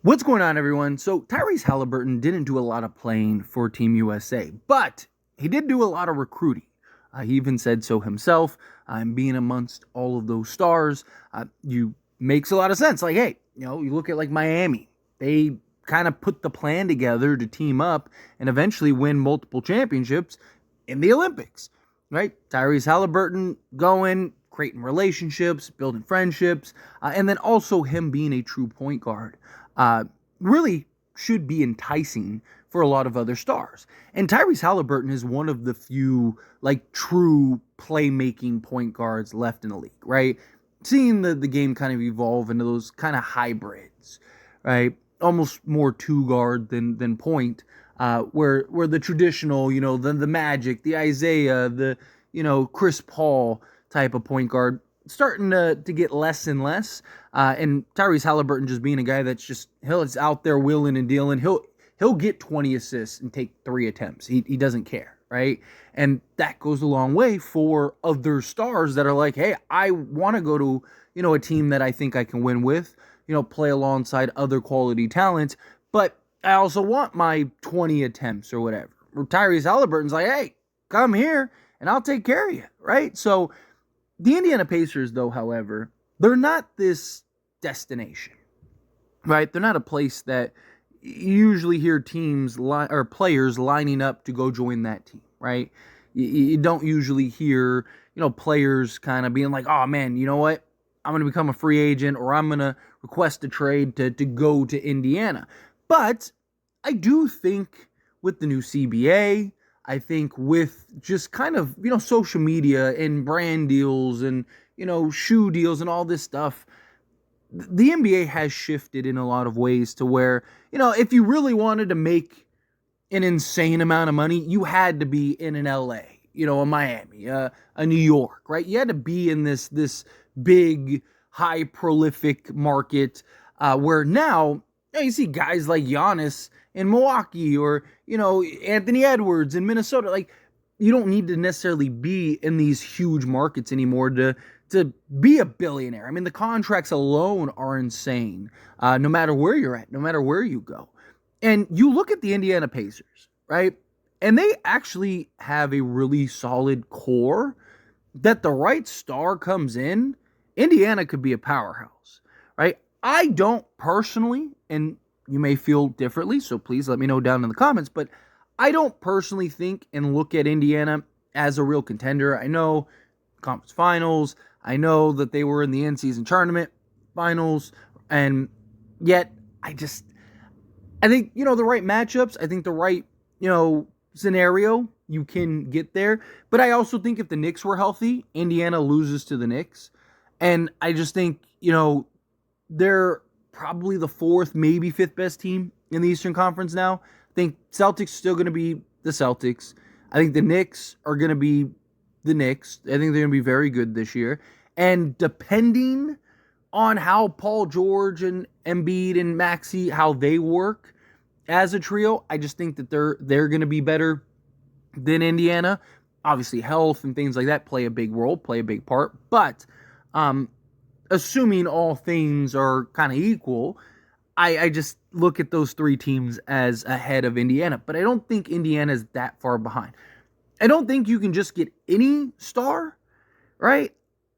What's going on, everyone? So Tyrese Haliburton didn't do a lot of playing for Team USA, but he did do a lot of recruiting. He even said so himself. Being amongst all of those stars, you makes a lot of sense. Like, hey, you look at like Miami. They kind of put the plan together to team up and eventually win multiple championships in the Olympics, right? Tyrese Haliburton going, creating relationships, building friendships, and then also him being a true point guard. Really should be enticing for a lot of other stars. And Tyrese Haliburton is one of the few like true playmaking point guards left in the league, right? Seeing the game kind of evolve into those kind of hybrids, right? Almost more two guard than point, where the traditional, the Magic, the Isaiah, the Chris Paul type of point guard starting to get less and less. And Tyrese Haliburton just being a guy that's he's out there willing and dealing. He'll get 20 assists and take 3 attempts. He doesn't care, right? And that goes a long way for other stars that are like, hey, I want to go to, a team that I think I can win with, play alongside other quality talents, but I also want my 20 attempts or whatever. Tyrese Haliburton's like, hey, come here and I'll take care of you, right? So the Indiana Pacers, though, however, they're not this destination, right? They're not a place that you usually hear teams or players lining up to go join that team, right? You don't usually hear, players kind of being like, oh, man, you know what? I'm going to become a free agent or I'm going to request a trade to go to Indiana. But I do think with the new CBA, I think with just kind of, social media and brand deals and, shoe deals and all this stuff, the NBA has shifted in a lot of ways to where, if you really wanted to make an insane amount of money, you had to be in an LA, a Miami, a New York, right? You had to be in this big, high prolific market where now you see guys like Giannis in Milwaukee or, Anthony Edwards in Minnesota. Like, you don't need to necessarily be in these huge markets anymore to be a billionaire. I mean, the contracts alone are insane, no matter where you're at, no matter where you go. And you look at the Indiana Pacers, right? And they actually have a really solid core that the right star comes in, Indiana could be a powerhouse, right? I don't personally, and you may feel differently, so please let me know down in the comments, but I don't personally think and look at Indiana as a real contender. I know conference finals, I know that they were in the in-season tournament finals, and yet I think, the right matchups, I think the right, scenario, you can get there. But I also think if the Knicks were healthy, Indiana loses to the Knicks. And I just think, they're probably the 4th, maybe 5th best team in the Eastern Conference now. I think Celtics still going to be the Celtics. I think the Knicks are going to be the Knicks. I think they're going to be very good this year. And depending on how Paul George and Embiid and Maxey, how they work as a trio, I just think that they're going to be better than Indiana. Obviously, health and things like that play a big role, play a big part. But assuming all things are kind of equal, I just look at those 3 teams as ahead of Indiana. But I don't think Indiana is that far behind. I don't think you can just get any star, right?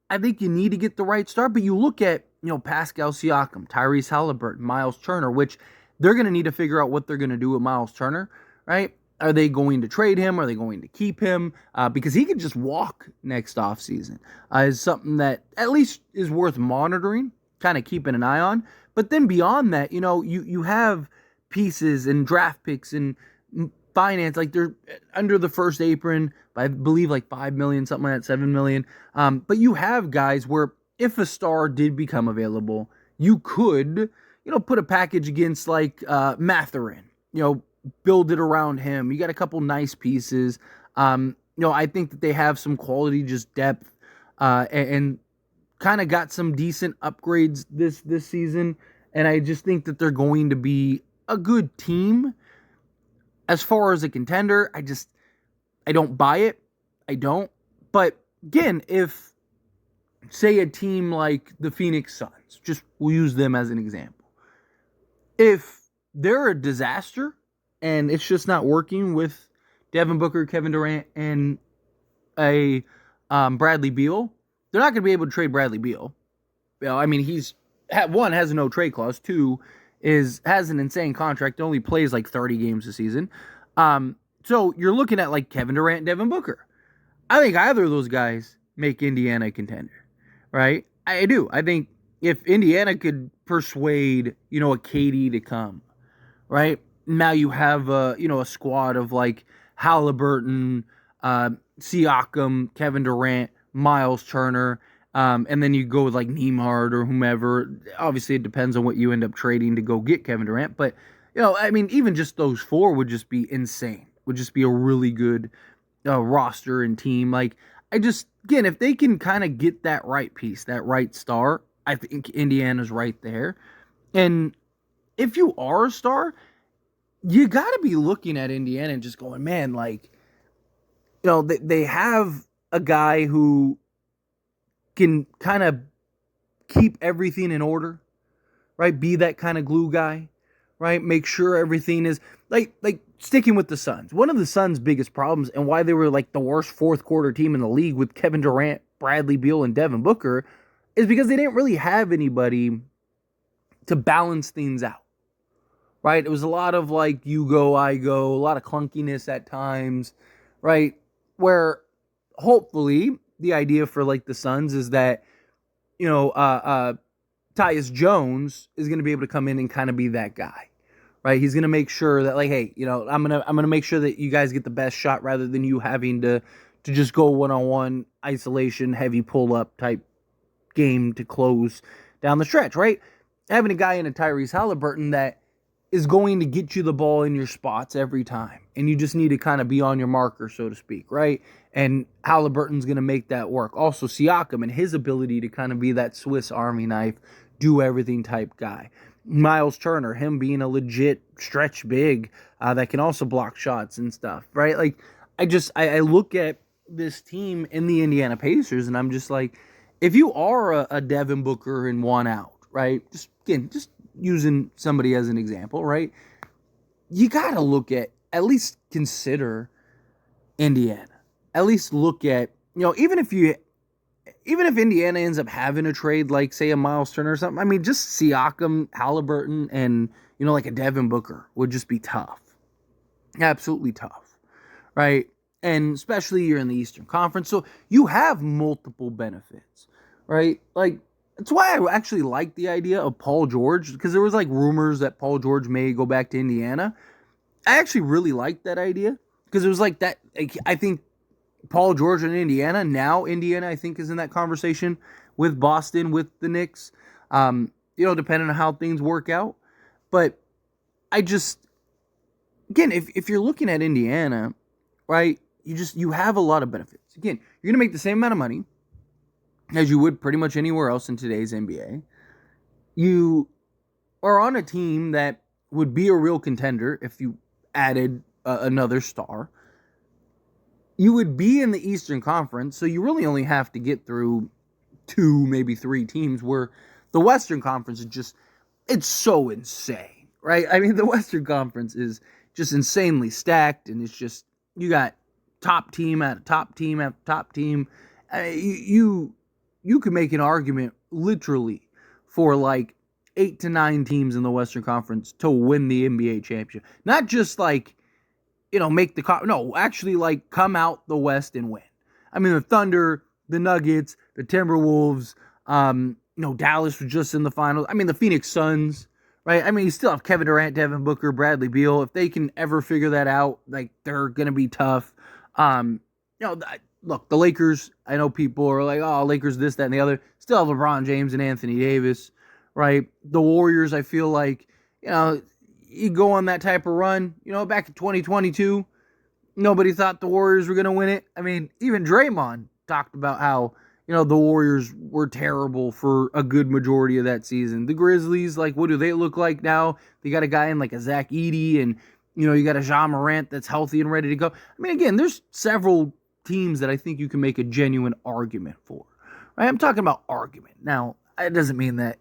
I think you need to get the right star. But you look at, Pascal Siakam, Tyrese Haliburton, Miles Turner, which they're going to need to figure out what they're going to do with Miles Turner, right? Are they going to trade him? Are they going to keep him? Because he could just walk next offseason. Is something that at least is worth monitoring, kind of keeping an eye on. But then beyond that, you have pieces and draft picks and finance, like they're under the first apron by, I believe, like $5 million, something like that, $7 million. But you have guys where if a star did become available, you could, put a package against like Mathurin, build it around him. You got a couple nice pieces. I think that they have some quality, just depth, and kind of got some decent upgrades this season. And I just think that they're going to be a good team. As far as a contender, I don't buy it. I don't. But again, if say a team like the Phoenix Suns, we'll use them as an example. If they're a disaster and it's just not working with Devin Booker, Kevin Durant, and a Bradley Beal, they're not going to be able to trade Bradley Beal. I mean, he's one, has a no trade clause. Two, has an insane contract. Only plays like 30 games a season. So you're looking at like Kevin Durant and Devin Booker. I think either of those guys make Indiana a contender, right? I do. I think if Indiana could persuade, a KD to come, right? Now you have a squad of like Haliburton, Siakam, Kevin Durant, Miles Turner, and then you go with like Nembhard or whomever. Obviously, it depends on what you end up trading to go get Kevin Durant. But, I mean, even just those four would just be insane. Would just be a really good roster and team. Like, again, if they can kind of get that right piece, that right star, I think Indiana's right there. And if you are a star, you got to be looking at Indiana and just going, man, like, they have a guy who can kind of keep everything in order, right? Be that kind of glue guy, right? Make sure everything is like sticking with the Suns. One of the Suns' biggest problems and why they were like the worst fourth quarter team in the league with Kevin Durant, Bradley Beal, and Devin Booker is because they didn't really have anybody to balance things out, right? It was a lot of like you go, I go, a lot of clunkiness at times, right? Where hopefully the idea for like the Suns is that, Tyus Jones is going to be able to come in and kind of be that guy, right? He's going to make sure that like, hey, I'm going to make sure that you guys get the best shot rather than you having to just go one-on-one isolation, heavy pull-up type game to close down the stretch, right? Having a guy in a Tyrese Haliburton that is going to get you the ball in your spots every time. And you just need to kind of be on your marker, so to speak, right? And Halliburton's going to make that work. Also, Siakam and his ability to kind of be that Swiss Army knife, do everything type guy. Miles Turner, him being a legit stretch big that can also block shots and stuff, right? Like, I look at this team in the Indiana Pacers and I'm just like, if you are a Devin Booker and one out, right? Just using somebody as an example, right? You got to look at least consider Indiana. At least look at, even if Indiana ends up having a trade like, say, a Miles Turner or something, I mean, just Siakam, Haliburton, and, like a Devin Booker would just be tough. Absolutely tough, right? And especially you're in the Eastern Conference, so you have multiple benefits, right? Like, that's why I actually like the idea of Paul George, because there was like rumors that Paul George may go back to Indiana. I actually really liked that idea because it was like that. I think Paul George in Indiana, now Indiana, I think is in that conversation with Boston, with the Knicks, depending on how things work out. But again, if you're looking at Indiana, right, you have a lot of benefits. Again, you're going to make the same amount of money as you would pretty much anywhere else in today's NBA. You are on a team that would be a real contender if you added another star. You would be in the Eastern Conference, so you really only have to get through 2, maybe 3 teams, where the Western Conference is it's so insane, right? I mean, the Western Conference is just insanely stacked, and it's just, you got top team at top team at top team. You could make an argument literally for like 8 to 9 teams in the Western Conference to win the NBA championship. Not just like, actually like come out the West and win. I mean, the Thunder, the Nuggets, the Timberwolves, Dallas was just in the finals. I mean, the Phoenix Suns, right? I mean, you still have Kevin Durant, Devin Booker, Bradley Beal. If they can ever figure that out, like, they're going to be tough. Look, the Lakers, I know people are like, oh, Lakers this, that, and the other. Still have LeBron James and Anthony Davis, right? The Warriors, I feel like, you go on that type of run. Back in 2022, nobody thought the Warriors were going to win it. I mean, even Draymond talked about how, the Warriors were terrible for a good majority of that season. The Grizzlies, like, what do they look like now? They got a guy in like a Zach Edey, and, you got a Ja Morant that's healthy and ready to go. I mean, again, there's several teams that I think you can make a genuine argument for. Right? I'm talking about argument. Now, it doesn't mean that,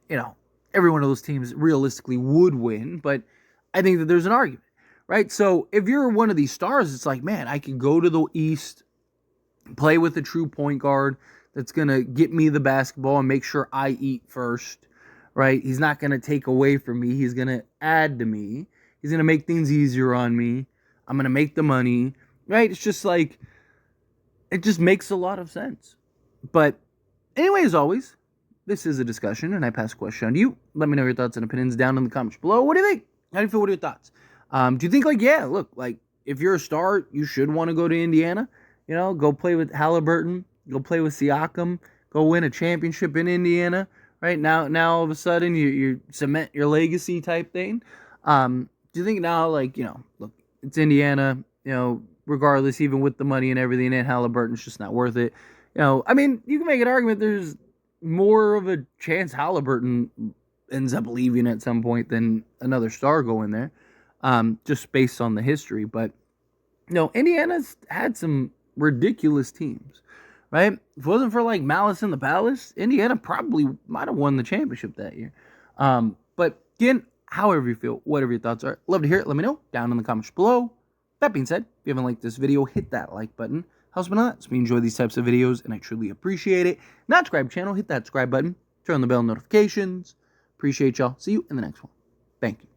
every one of those teams realistically would win, but I think that there's an argument, right? So if you're one of these stars, it's like, man, I could go to the East, play with a true point guard that's going to get me the basketball and make sure I eat first, right? He's not going to take away from me. He's going to add to me. He's going to make things easier on me. I'm going to make the money, right? It's just like, it just makes a lot of sense. But anyway, as always, this is a discussion, and I pass the question on to you. Let me know your thoughts and opinions down in the comments below. What do you think? How do you feel? What are your thoughts? Do you think, like, yeah, look, like, if you're a star, you should want to go to Indiana? You know, go play with Haliburton, go play with Siakam, go win a championship in Indiana, right? Now all of a sudden, you cement your legacy type thing. Do you think now, like, you know, look, it's Indiana, you know, regardless, even with the money and everything, and Haliburton's just not worth it. You know, I mean, you can make an argument there's more of a chance Haliburton ends up leaving at some point than another star going there, just based on the history. But, you know, Indiana's had some ridiculous teams, right? If it wasn't for, like, Malice in the Palace, Indiana probably might have won the championship that year. But, again, however you feel, whatever your thoughts are, love to hear it. Let me know down in the comments below. That being said, if you haven't liked this video, hit that like button. Helps me a lot. So we enjoy these types of videos, and I truly appreciate it. Not subscribe channel, hit that subscribe button. Turn on the bell notifications. Appreciate y'all. See you in the next one. Thank you.